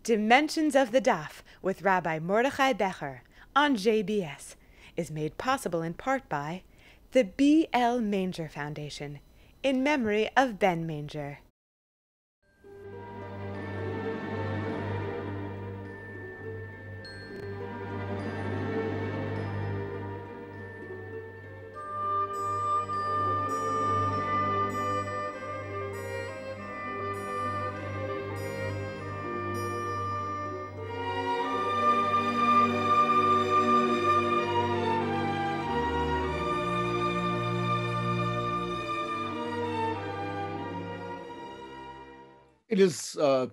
Dimensions of the Daf with Rabbi Mordechai Becher on JBS is made possible in part by the B.L. Manger Foundation in memory of Ben Manger. It is the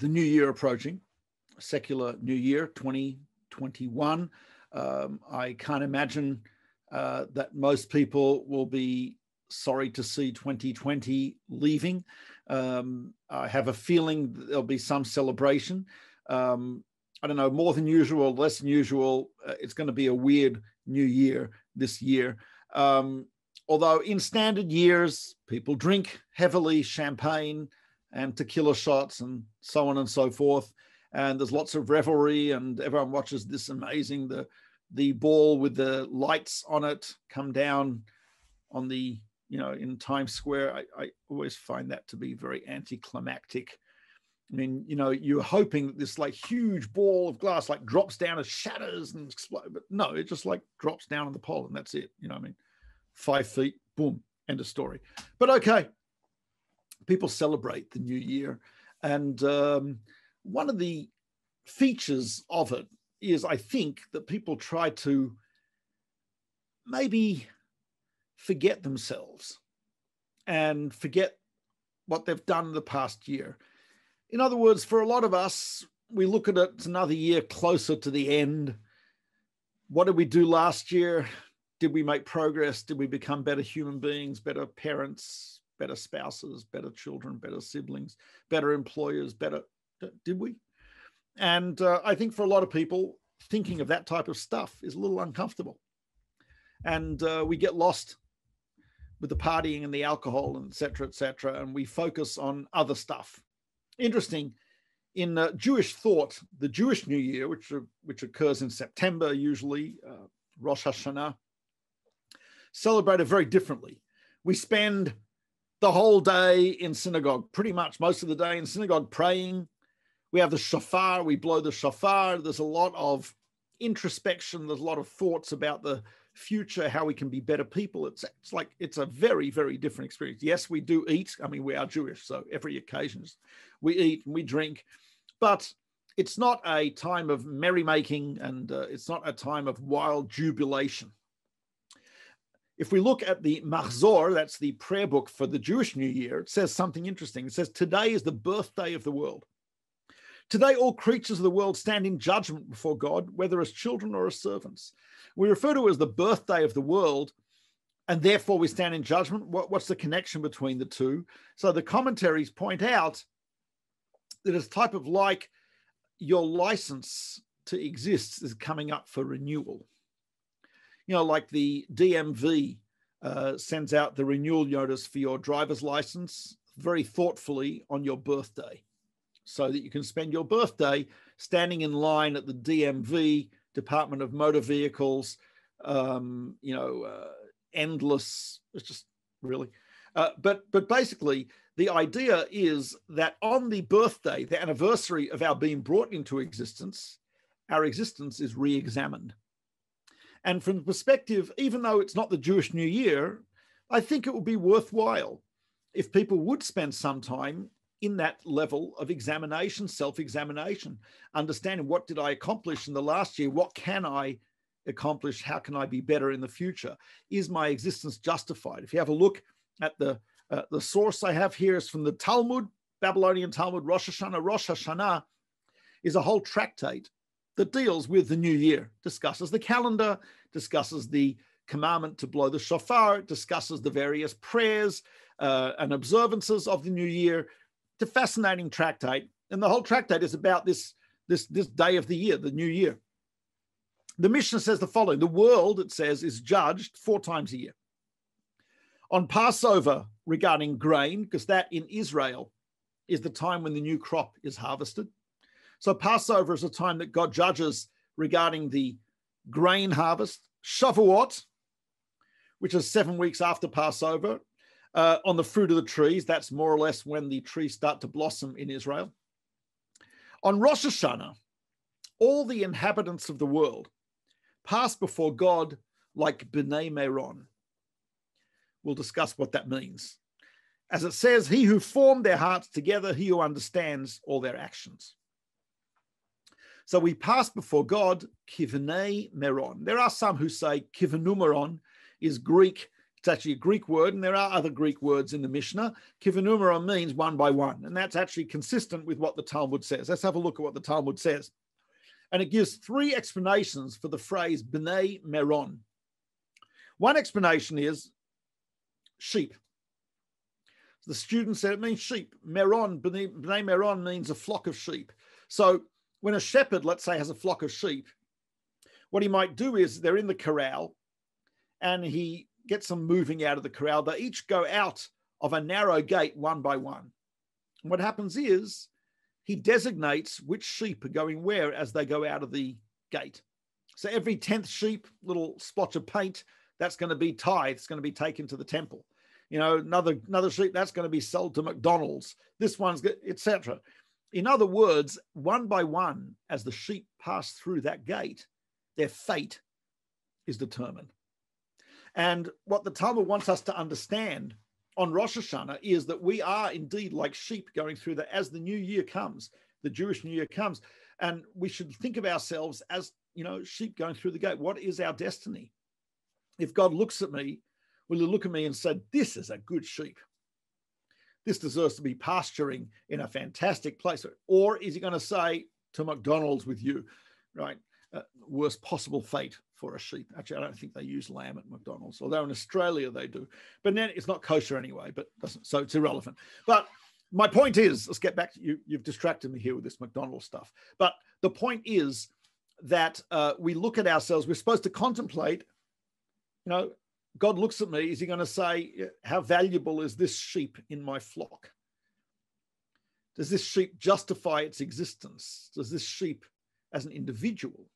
new year approaching, secular new year, 2021. I can't imagine that most people will be sorry to see 2020 leaving. I have a feeling that there'll be some celebration. I don't know, more than usual, less than usual. It's going to be a weird new year this year. Although in standard years, people drink heavily champagne and tequila shots and so on and so forth. And there's lots of revelry and everyone watches this amazing, the ball with the lights on it come down on the, in Times Square. I always find that to be very anticlimactic. I mean, you're hoping that this like huge ball of glass like drops down as shatters and explodes, but no, it just like drops down on the pole and that's it. 5 feet, boom, end of story. But okay. People celebrate the new year. And one of the features of it is, I think, that people try to maybe forget themselves and forget what they've done in the past year. In other words, for a lot of us, we look at it, it's another year closer to the end. What did we do last year? Did we make progress? Did we become better human beings, better parents, better spouses, better children, better siblings, better employers, did we? And I think for a lot of people, thinking of that type of stuff is a little uncomfortable. And we get lost with the partying and the alcohol and et cetera, and we focus on other stuff. Interesting, in Jewish thought, the Jewish New Year, which occurs in September usually, Rosh Hashanah, celebrated very differently. We spend the whole day in synagogue, pretty much most of the day in synagogue praying. We have the shofar, we blow the shofar. There's a lot of introspection. There's a lot of thoughts about the future, how we can be better people. It's a very, very different experience. Yes, we do eat. I mean, we are Jewish, so every occasion we eat and we drink, but it's not a time of merrymaking and it's not a time of wild jubilation. If we look at the Machzor, that's the prayer book for the Jewish New Year, it says something interesting. It says, today is the birthday of the world. Today, all creatures of the world stand in judgment before God, whether as children or as servants. We refer to it as the birthday of the world, and therefore we stand in judgment. What's the connection between the two? So the commentaries point out that it's type of like your license to exist is coming up for renewal. Like the DMV sends out the renewal notice for your driver's license very thoughtfully on your birthday so that you can spend your birthday standing in line at the DMV, Department of Motor Vehicles, endless, it's just really. But basically, the idea is that on the birthday, the anniversary of our being brought into existence, our existence is re-examined. And from the perspective, even though it's not the Jewish New Year, I think it would be worthwhile if people would spend some time in that level of examination, self-examination, understanding what did I accomplish in the last year? What can I accomplish? How can I be better in the future? Is my existence justified? If you have a look at the source I have here is from the Talmud, Babylonian Talmud, Rosh Hashanah. Rosh Hashanah is a whole tractate that deals with the new year, discusses the calendar, discusses the commandment to blow the shofar, discusses the various prayers and observances of the new year. It's a fascinating tractate. And the whole tractate is about this day of the year, the new year. The Mishnah says the following: the world, it says, is judged 4 times a year. On Passover regarding grain, because that in Israel is the time when the new crop is harvested. So Passover is a time that God judges regarding the grain harvest. Shavuot, which is 7 weeks after Passover, on the fruit of the trees. That's more or less when the trees start to blossom in Israel. On Rosh Hashanah, all the inhabitants of the world pass before God like B'nai Meron. We'll discuss what that means. As it says, he who formed their hearts together, he who understands all their actions. So we pass before God, Kivnei Meron. There are some who say Kivenumeron is Greek. It's actually a Greek word, and there are other Greek words in the Mishnah. Kivenumeron means one by one, and that's actually consistent with what the Talmud says. Let's have a look at what the Talmud says. And it gives 3 explanations for the phrase B'nai Meron. One explanation is sheep. The student said it means sheep. Meron, B'nai Meron means a flock of sheep. So when a shepherd, let's say, has a flock of sheep, what he might do is they're in the corral and he gets them moving out of the corral. They each go out of a narrow gate one by one. And what happens is he designates which sheep are going where as they go out of the gate. So every 10th sheep, little splotch of paint, that's going to be tithe. It's going to be taken to the temple. You know, another sheep, that's going to be sold to McDonald's. This one's, etc. In other words, one by one, as the sheep pass through that gate, their fate is determined. And what the Talmud wants us to understand on Rosh Hashanah is that we are indeed like sheep going through that as the new year comes, the Jewish New Year comes. And we should think of ourselves as, you know, sheep going through the gate. What is our destiny? If God looks at me, will he look at me and say, this is a good sheep? This deserves to be pasturing in a fantastic place. Or is he going to say to McDonald's with you, right? Worst possible fate for a sheep. Actually, I don't think they use lamb at McDonald's, although in Australia they do. But then it's not kosher anyway, but so it's irrelevant. But my point is, let's get back to you. You've distracted me here with this McDonald's stuff. But the point is that we look at ourselves, we're supposed to contemplate, you know, God looks at me, is he going to say, how valuable is this sheep in my flock? Does this sheep justify its existence? Does this sheep as an individual,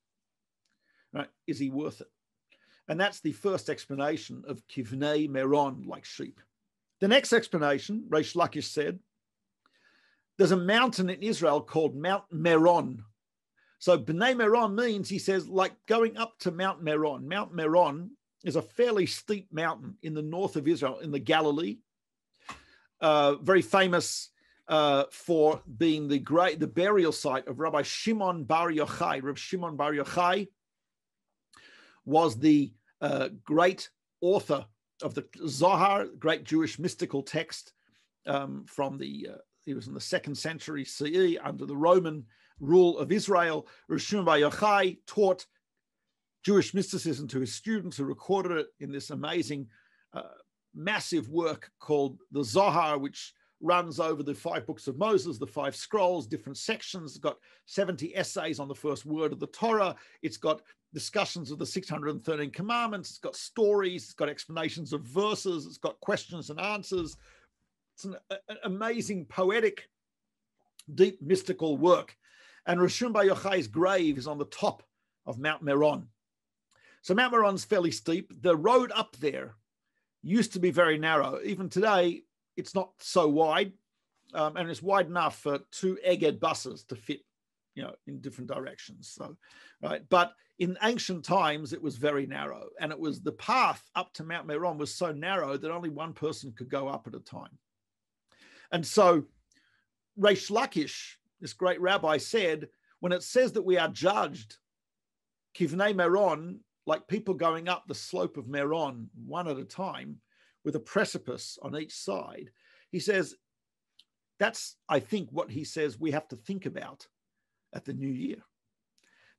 right, is he worth it? And that's the first explanation of Kivnei Meron, like sheep. The next explanation, Reish Lakish said, there's a mountain in Israel called Mount Meron. So B'nai Meron means, he says, like going up to Mount Meron. Mount Meron is a fairly steep mountain in the north of Israel, in the Galilee, very famous for being the burial site of Rabbi Shimon Bar Yochai. Rabbi Shimon Bar Yochai was the great author of the Zohar, great Jewish mystical text he was in the 2nd century CE under the Roman rule of Israel. Rabbi Shimon Bar Yochai taught Jewish mysticism to his students, who recorded it in this amazing, massive work called the Zohar, which runs over the 5 books of Moses, the 5 scrolls, different sections. It's got 70 essays on the first word of the Torah. It's got discussions of the 613 commandments. It's got stories. It's got explanations of verses. It's got questions and answers. It's an amazing, poetic, deep, mystical work. And Rabbi Shimon Bar Yochai's grave is on the top of Mount Meron. So Mount Meron's fairly steep. The road up there used to be very narrow. Even today, it's not so wide, and it's wide enough for 2 Egged buses to fit, you know, in different directions. So, right. But in ancient times, it was very narrow, and it was the path up to Mount Meron was so narrow that only one person could go up at a time. And so Reish Lakish, this great rabbi, said, when it says that we are judged, Kivnei Meron, like people going up the slope of Meron one at a time with a precipice on each side, he says, that's, I think, what he says we have to think about at the new year.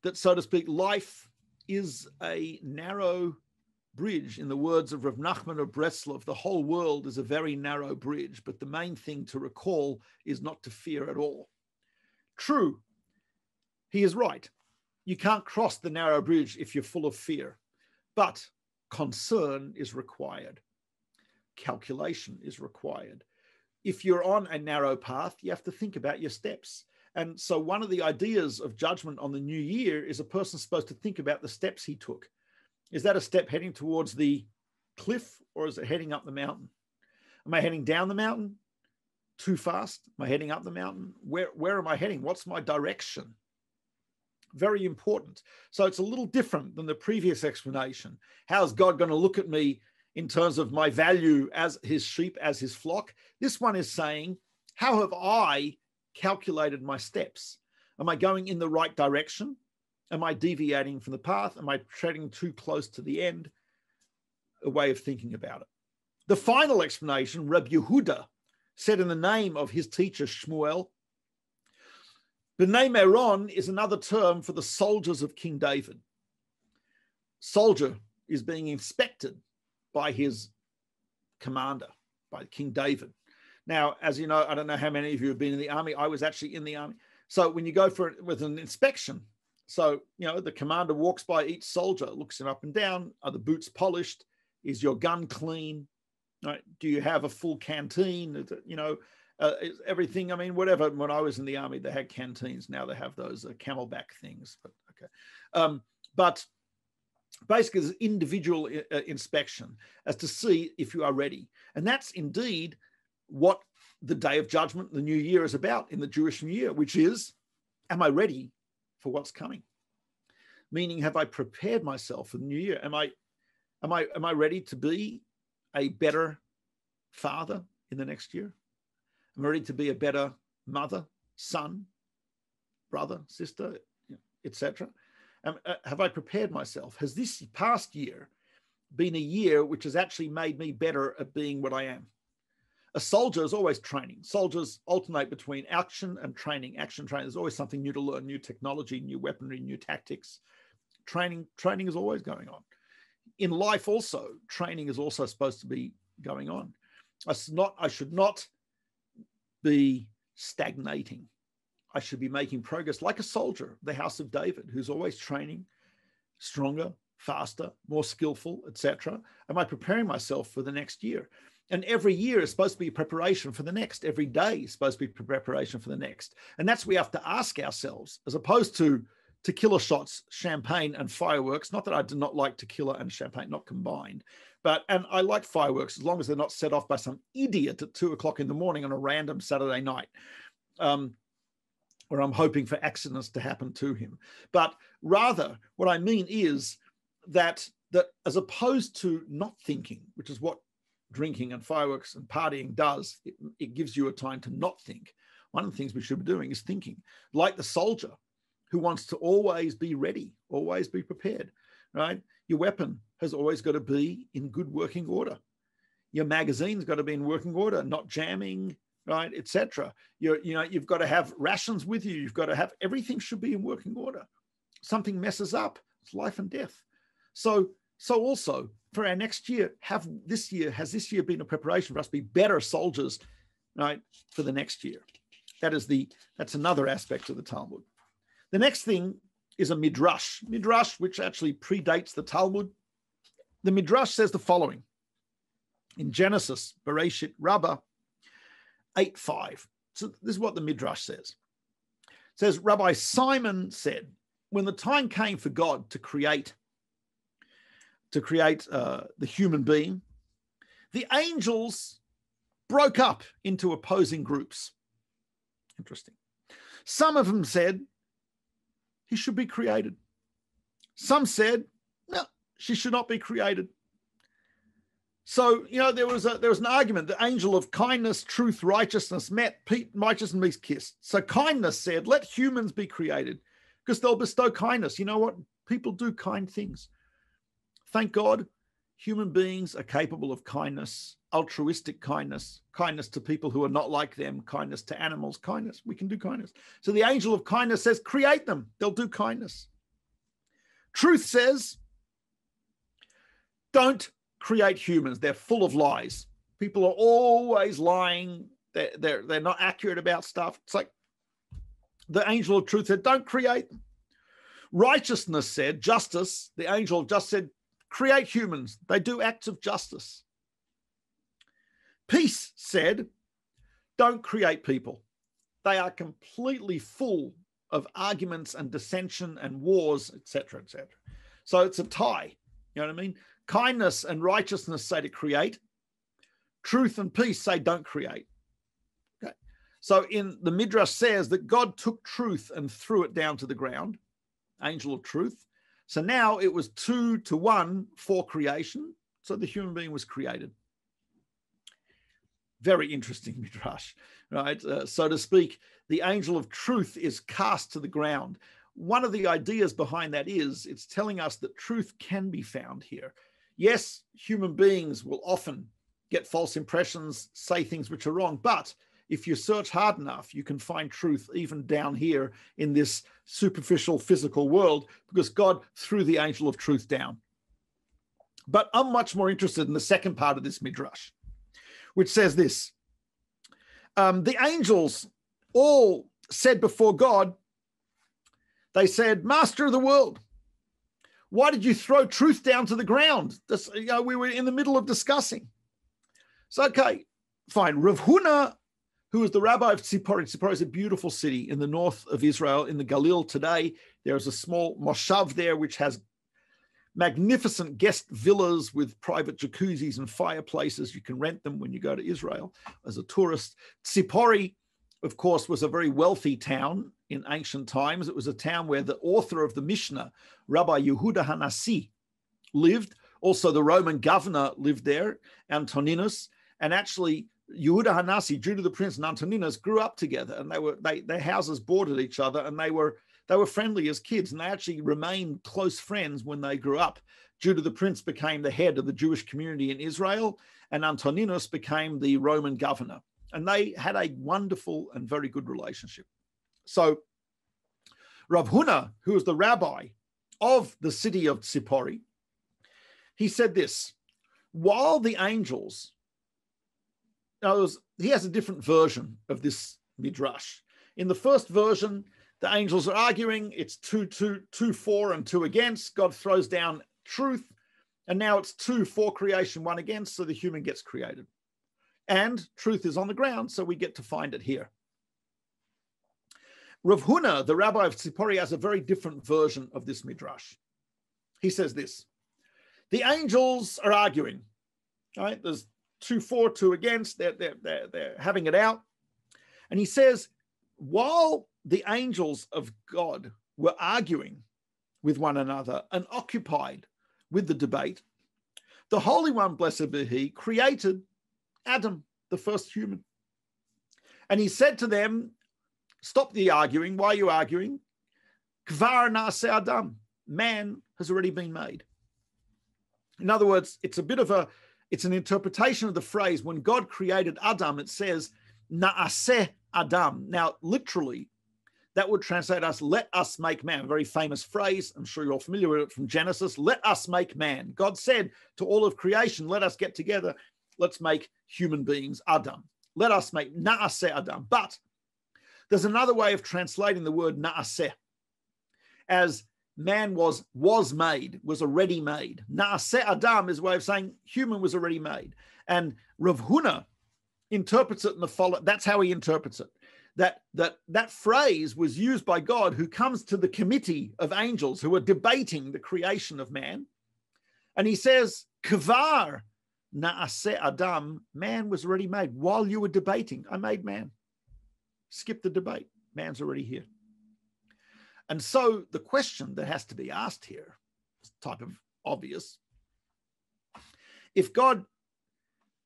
That, so to speak, life is a narrow bridge. In the words of Rav Nachman of Breslov, the whole world is a very narrow bridge, but the main thing to recall is not to fear at all. True, he is right. You can't cross the narrow bridge if you're full of fear, but concern is required. Calculation is required. If you're on a narrow path, you have to think about your steps. And so one of the ideas of judgment on the new year is a person's supposed to think about the steps he took. Is that a step heading towards the cliff, or is it heading up the mountain? Am I heading down the mountain too fast? Am I heading up the mountain? Where am I heading? What's my direction? Very important. So it's a little different than the previous explanation. How is God going to look at me in terms of my value as his sheep, as his flock? This one is saying, how have I calculated my steps? Am I going in the right direction? Am I deviating from the path? Am I treading too close to the end? A way of thinking about it. The final explanation, Rabbi Yehuda said in the name of his teacher Shmuel, B'nai Meron is another term for the soldiers of King David. Soldier is being inspected by his commander, by King David. Now, as you know, I don't know how many of you have been in the army. I was actually in the army. So when you go for it with an inspection, so, the commander walks by each soldier, looks him up and down. Are the boots polished? Is your gun clean? Right? Do you have a full canteen? Is everything, whatever. When I was in the army, they had canteens. Now they have those camelback things. But okay. But basically, there's individual inspection as to see if you are ready. And that's indeed what the Day of Judgment, the New Year, is about in the Jewish New Year, which is, am I ready for what's coming? Meaning, have I prepared myself for the New Year? Am I ready to be a better father in the next year? Am I ready to be a better mother, son, brother, sister, etc.? Have I prepared myself? Has this past year been a year which has actually made me better at being what I am? A soldier is always training. Soldiers alternate between action and training. Action training, there's always something new to learn, new technology, new weaponry, new tactics. Training is always going on. In life also, training is also supposed to be going on. I should not be stagnating. I should be making progress like a soldier, the house of David, who's always training, stronger, faster, more skillful, etc. Am I preparing myself for the next year? And every year is supposed to be a preparation for the next. Every day is supposed to be preparation for the next. And that's what we have to ask ourselves, as opposed to tequila shots, champagne, and fireworks. Not that I do not like tequila and champagne, not combined. And I like fireworks as long as they're not set off by some idiot at 2 o'clock in the morning on a random Saturday night, where I'm hoping for accidents to happen to him. But rather, what I mean is that as opposed to not thinking, which is what drinking and fireworks and partying does, it gives you a time to not think. One of the things we should be doing is thinking, like the soldier who wants to always be ready, always be prepared, right? Your weapon has always got to be in good working order. Your magazine's got to be in working order, not jamming, right, etc. You've got to have rations with you. You've got to have, everything should be in working order. Something messes up, it's life and death. So also for our next year, has this year been a preparation for us to be better soldiers, right, for the next year? That's another aspect of the Talmud. The next thing is a Midrash, which actually predates the Talmud. The Midrash says the following in Genesis, Bereshit Rabbah 8:5. So this is what the Midrash says. It says, Rabbi Simon said, when the time came for God to create the human being, the angels broke up into opposing groups. Interesting. Some of them said he should be created. Some said, no, she should not be created. So, there was an argument. The angel of kindness, truth, righteousness met. Righteousness means kissed. So kindness said, let humans be created because they'll bestow kindness. You know what? People do kind things. Thank God, human beings are capable of kindness, altruistic kindness, kindness to people who are not like them, kindness to animals, kindness. We can do kindness. So the angel of kindness says, create them. They'll do kindness. Truth says, don't create humans. They're full of lies. People are always lying. They're not accurate about stuff. It's like the angel of truth said, don't create them. Righteousness said, justice, the angel of justice said, create humans. They do acts of justice. Peace said, don't create people. they are completely full of arguments and dissension and wars, etc., etc. So it's a tie. You know what I mean? Kindness and righteousness say to create. Truth and peace say don't create. Okay. So in the Midrash says that God took truth and threw it down to the ground, angel of truth. So now it was 2 to 1 for creation. So the human being was created. Very interesting Midrash, right? So to speak, the angel of truth is cast to the ground. One of the ideas behind that is it's telling us that truth can be found here. Yes, human beings will often get false impressions, say things which are wrong, but if you search hard enough, you can find truth even down here in this superficial physical world, because God threw the angel of truth down. But I'm much more interested in the second part of this Midrash, which says this. The angels all said before God, they said, Master of the world, why did you throw truth down to the ground? This, we were in the middle of discussing. So, okay, fine. Rav Huna, who was the rabbi of Tzipori. Tzipori is a beautiful city in the north of Israel, in the Galil today. There is a small moshav there, which has magnificent guest villas with private jacuzzis and fireplaces. You can rent them when you go to Israel as a tourist. Tzipori, of course, was a very wealthy town in ancient times. It was a town where the author of the Mishnah, Rabbi Yehuda Hanasi, lived. Also, the Roman governor lived there, Antoninus. And actually, Yehuda Hanasi, Judah the Prince, and Antoninus grew up together, and their houses bordered each other, and they were friendly as kids, and they actually remained close friends when they grew up. Judah the Prince became the head of the Jewish community in Israel, and Antoninus became the Roman governor. And they had a wonderful and very good relationship. So Rav Huna, who was the rabbi of the city of Tzipori, he said this: while the angels, he has a different version of this Midrash. In the first version, the angels are arguing. It's 2 for and 2 against. God throws down truth. And now it's 2 for creation, 1 against. So the human gets created. And truth is on the ground, so we get to find it here. Rav Huna, the rabbi of Tzipori, has a very different version of this Midrash. He says this: the angels are arguing. Right? There's 2 for, 2 against. They're having it out. And he says, while the angels of God were arguing with one another and occupied with the debate, the Holy One, blessed be He, created Adam, the first human. And he said to them, stop the arguing. Why are you arguing? Kvar na'aseh Adam. Man has already been made. In other words, it's an interpretation of the phrase, when God created Adam, it says, na'aseh Adam. Now, literally, that would translate us, let us make man. A very famous phrase. I'm sure you're all familiar with it from Genesis. Let us make man. God said to all of creation, let us get together. Let's make human beings, Adam. Let us make na'aseh Adam. But there's another way of translating the word na'aseh, as man was made, was already made. Na'aseh Adam is a way of saying human was already made. And Rav Huna interprets it in the following. That's how he interprets it. That phrase was used by God, who comes to the committee of angels who are debating the creation of man. And he says, Kvar na'aseh Adam, man was already made. While you were debating, I made man. Skip the debate. Man's already here. And so the question that has to be asked here is type of obvious. If God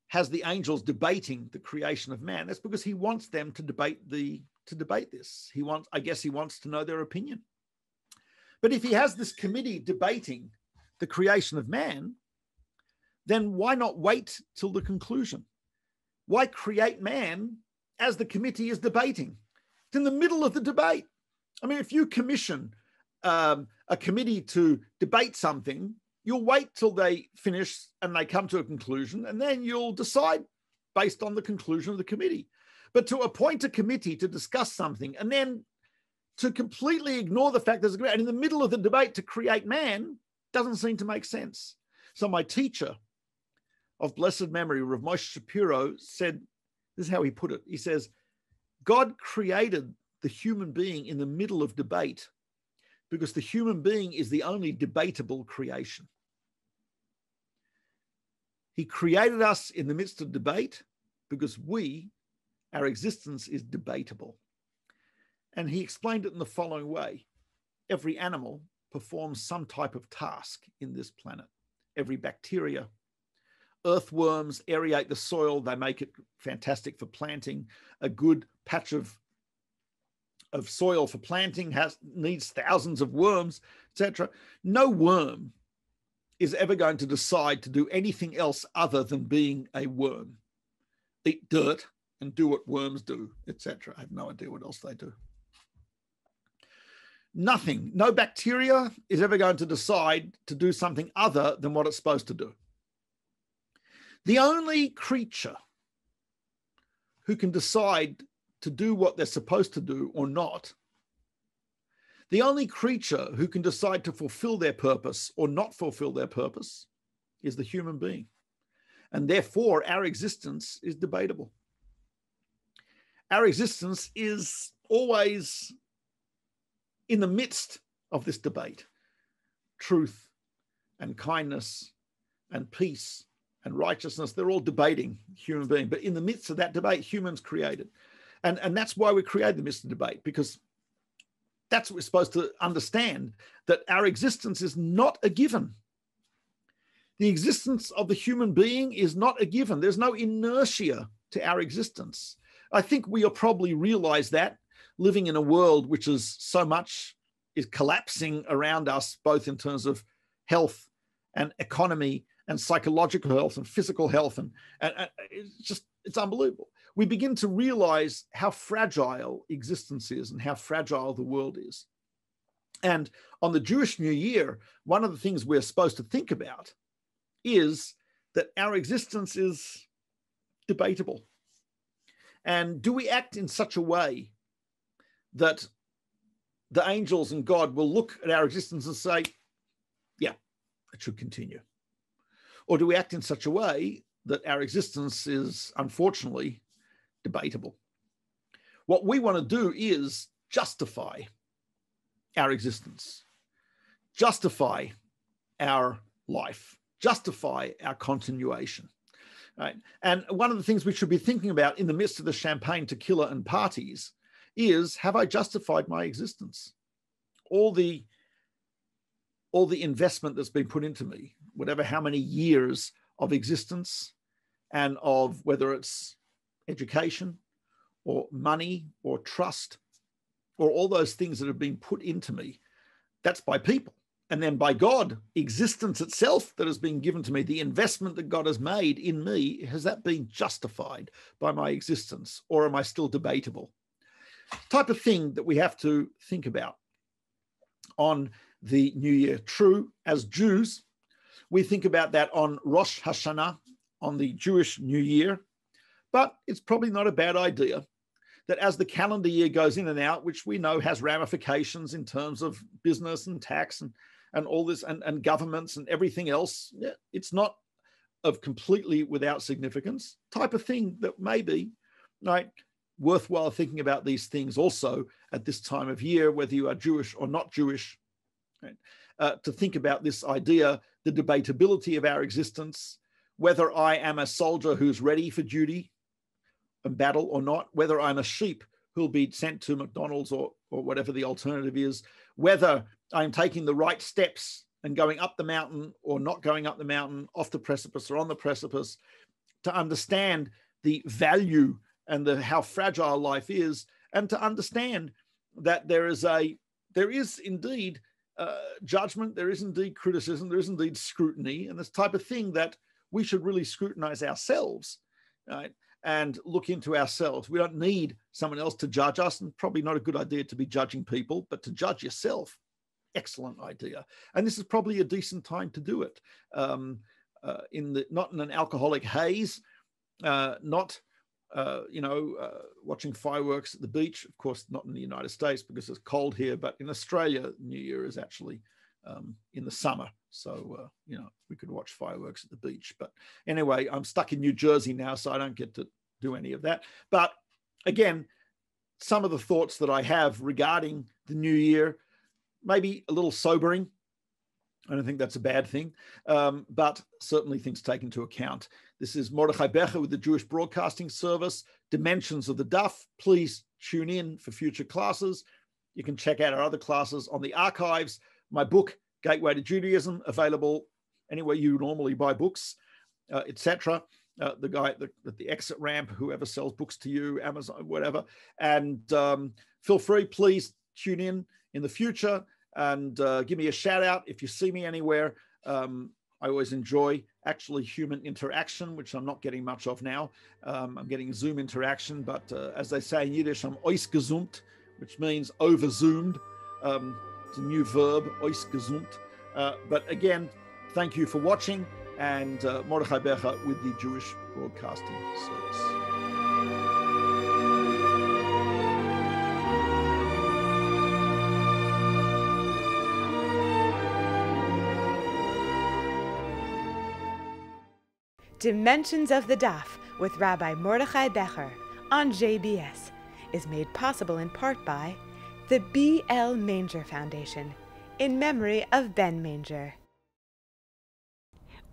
has the angels debating the creation of man, that's because he wants them to debate this. I guess he wants to know their opinion. But if he has this committee debating the creation of man, then why not wait till the conclusion? Why create man as the committee is debating? It's in the middle of the debate. I mean, if you commission a committee to debate something, you'll wait till they finish and they come to a conclusion, and then you'll decide based on the conclusion of the committee. But to appoint a committee to discuss something and then to completely ignore the fact there's and in the middle of the debate to create man doesn't seem to make sense. So my teacher of blessed memory, Rav Moshe Shapiro, said, this is how he put it. He says, God created the human being in the middle of debate because the human being is the only debatable creation. He created us in the midst of debate because our existence is debatable. And he explained it in the following way. Every animal performs some type of task in this planet. Every bacteria, earthworms aerate the soil. They make it fantastic for planting. A good patch of soil for planting needs thousands of worms, etc. No worm is ever going to decide to do anything else other than being a worm. Eat dirt and do what worms do, etc. I have no idea what else they do. Nothing, no bacteria is ever going to decide to do something other than what it's supposed to do. The only creature who can decide to do what they're supposed to do or not, the only creature who can decide to fulfill their purpose or not fulfill their purpose is the human being. And therefore, our existence is debatable. Our existence is always in the midst of this debate. Truth and kindness and peace and righteousness, they're all debating human being. But in the midst of that debate, humans created. And that's why we created the midst of debate, because that's what we're supposed to understand, that our existence is not a given. The existence of the human being is not a given. There's no inertia to our existence. I think we all probably realize that, living in a world which is so much is collapsing around us, both in terms of health and economy and psychological health and physical health. And it's unbelievable. We begin to realize how fragile existence is and how fragile the world is. And on the Jewish New Year, one of the things we're supposed to think about is that our existence is debatable. And do we act in such a way that the angels and God will look at our existence and say, yeah, it should continue? Or do we act in such a way that our existence is unfortunately debatable? What we want to do is justify our existence, justify our life, justify our continuation. Right? And one of the things we should be thinking about in the midst of the champagne, tequila, and parties is, have I justified my existence? All the investment that's been put into me, whatever, how many years of existence, and of whether it's education or money or trust or all those things that have been put into me, that's by people. And then by God, existence itself that has been given to me, the investment that God has made in me, has that been justified by my existence, or am I still debatable? Type of thing that we have to think about on the New Year. True, as Jews, we think about that on Rosh Hashanah, on the Jewish New Year, but it's probably not a bad idea that as the calendar year goes in and out, which we know has ramifications in terms of business and tax and all this and governments and everything else, it's not of completely without significance. Type of thing that may be, right, worthwhile thinking about these things also at this time of year, whether you are Jewish or not Jewish, right? To think about this idea, the debatability of our existence, whether I am a soldier who's ready for duty and battle or not, whether I'm a sheep who'll be sent to McDonald's or whatever the alternative is, whether I'm taking the right steps and going up the mountain or not going up the mountain, off the precipice or on the precipice, to understand the value and how fragile life is, and to understand that there is indeed judgment, there is indeed criticism, there is indeed scrutiny, and this type of thing that we should really scrutinize ourselves, right? And look into ourselves. We don't need someone else to judge us, and probably not a good idea to be judging people, but to judge yourself, excellent idea. And this is probably a decent time to do it. Not in an alcoholic haze, not watching fireworks at the beach. Of course, not in the United States because it's cold here, but in Australia, New Year is actually in the summer. So, we could watch fireworks at the beach. But anyway, I'm stuck in New Jersey now, so I don't get to do any of that. But again, some of the thoughts that I have regarding the new year, maybe a little sobering. I don't think that's a bad thing, but certainly things taken into account. This is Mordechai Becher with the Jewish Broadcasting Service, Dimensions of the Daf. Please tune in for future classes. You can check out our other classes on the archives. My book, Gateway to Judaism, available anywhere you normally buy books, etc. The guy at the exit ramp, whoever sells books to you, Amazon, whatever. And feel free, please tune in the future and give me a shout out if you see me anywhere. I always enjoy actually human interaction, which I'm not getting much of now. I'm getting Zoom interaction, but as they say in Yiddish, I'm ausgezoomt, which means over-zoomed. It's a new verb, ausgezoomt. But again, thank you for watching, and Mordechai Becher with the Jewish Broadcasting Service. Dimensions of the Daf with Rabbi Mordechai Becher on JBS is made possible in part by the B.L. Manger Foundation in memory of Ben Manger.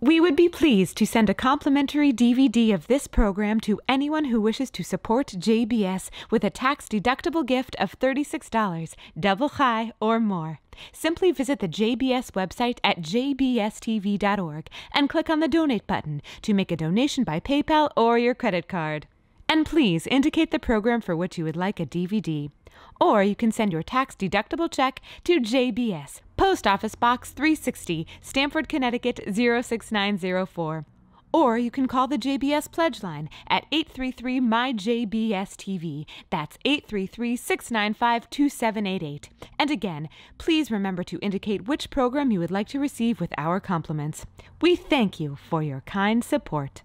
We would be pleased to send a complimentary DVD of this program to anyone who wishes to support JBS with a tax-deductible gift of $36, double chai or more. Simply visit the JBS website at jbstv.org and click on the Donate button to make a donation by PayPal or your credit card. And please indicate the program for which you would like a DVD. Or you can send your tax-deductible check to JBS, Post Office Box 360, Stamford, Connecticut 06904. Or you can call the JBS Pledge Line at 833-MY-JBS-TV. That's 833-695-2788. And again, please remember to indicate which program you would like to receive with our compliments. We thank you for your kind support.